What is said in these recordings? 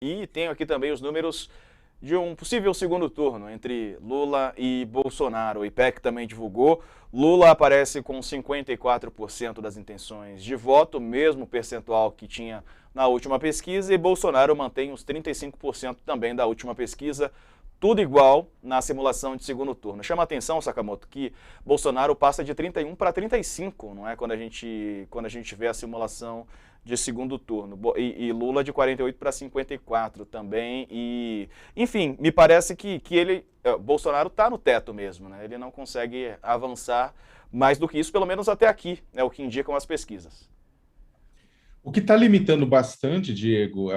E tenho aqui também os números de um possível segundo turno entre Lula e Bolsonaro. O IPEC também divulgou. Lula aparece com 54% das intenções de voto, mesmo percentual que tinha na última pesquisa, e Bolsonaro mantém os 35% também da última pesquisa, tudo igual na simulação de segundo turno. Chama a atenção, Sakamoto, que Bolsonaro passa de 31 para 35, não é? Quando a gente vê a simulação de segundo turno. E Lula de 48 para 54 também. E, enfim, me parece que Bolsonaro está no teto mesmo, né? Ele não consegue avançar mais do que isso, pelo menos até aqui, é o que indicam as pesquisas. O que está limitando bastante, Diego,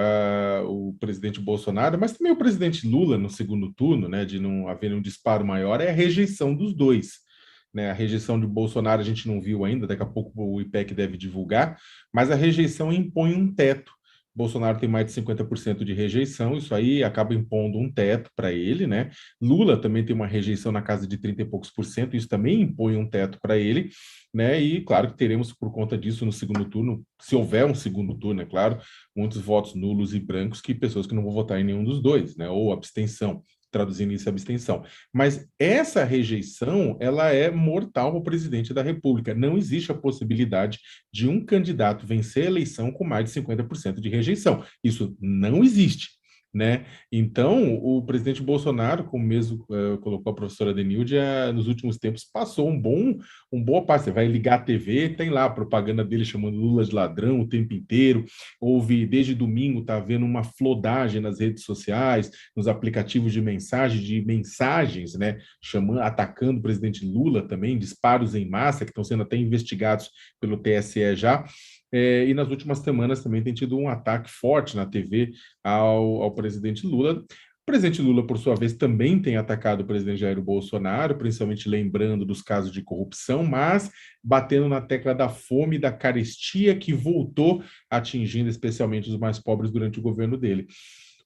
o presidente Bolsonaro, mas também o presidente Lula no segundo turno, né, de não haver um disparo maior, é a rejeição dos dois. Né? A rejeição de Bolsonaro a gente não viu ainda, daqui a pouco o IPEC deve divulgar, mas a rejeição impõe um teto. Bolsonaro tem mais de 50% de rejeição, isso aí acaba impondo um teto para ele, né? Lula também tem uma rejeição na casa de 30 e poucos por cento, isso também impõe um teto para ele, né? E claro que teremos por conta disso no segundo turno, se houver um segundo turno, é claro, muitos votos nulos e brancos que pessoas que não vão votar em nenhum dos dois, né? Ou abstenção, traduzindo isso abstenção. Mas essa rejeição, ela é mortal para o presidente da República. Não existe a possibilidade de um candidato vencer a eleição com mais de 50% de rejeição. Isso não existe. Né? Então, o presidente Bolsonaro, como mesmo colocou a professora Denilde, nos últimos tempos passou um boa parte. Você vai ligar a TV, tem lá a propaganda dele chamando Lula de ladrão o tempo inteiro. Houve, desde domingo, está havendo uma flodagem nas redes sociais, nos aplicativos de mensagens, né? Chamando, atacando o presidente Lula também, disparos em massa que estão sendo até investigados pelo TSE já. E nas últimas semanas também tem tido um ataque forte na TV ao presidente Lula. O presidente Lula, por sua vez, também tem atacado o presidente Jair Bolsonaro, principalmente lembrando dos casos de corrupção, mas batendo na tecla da fome e da carestia que voltou atingindo especialmente os mais pobres durante o governo dele.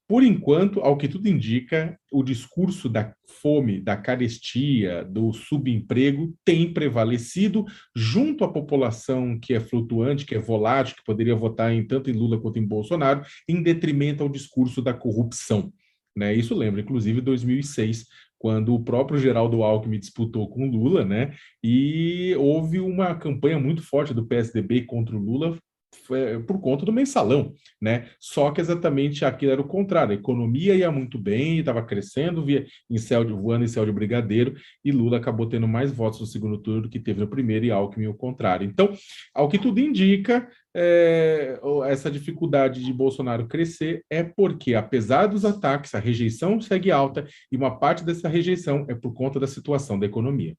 Por enquanto, ao que tudo indica, o discurso da fome, da carestia, do subemprego tem prevalecido junto à população que é flutuante, que é volátil, que poderia votar tanto em Lula quanto em Bolsonaro, em detrimento ao discurso da corrupção. Né? Isso lembra, inclusive, 2006, quando o próprio Geraldo Alckmin disputou com Lula, né? E houve uma campanha muito forte do PSDB contra o Lula, por conta do mensalão, né? Só que exatamente aquilo era o contrário. A economia ia muito bem, estava crescendo, voando em céu de brigadeiro, e Lula acabou tendo mais votos no segundo turno do que teve no primeiro, e Alckmin o contrário. Então, ao que tudo indica, essa dificuldade de Bolsonaro crescer é porque, apesar dos ataques, a rejeição segue alta, e uma parte dessa rejeição é por conta da situação da economia.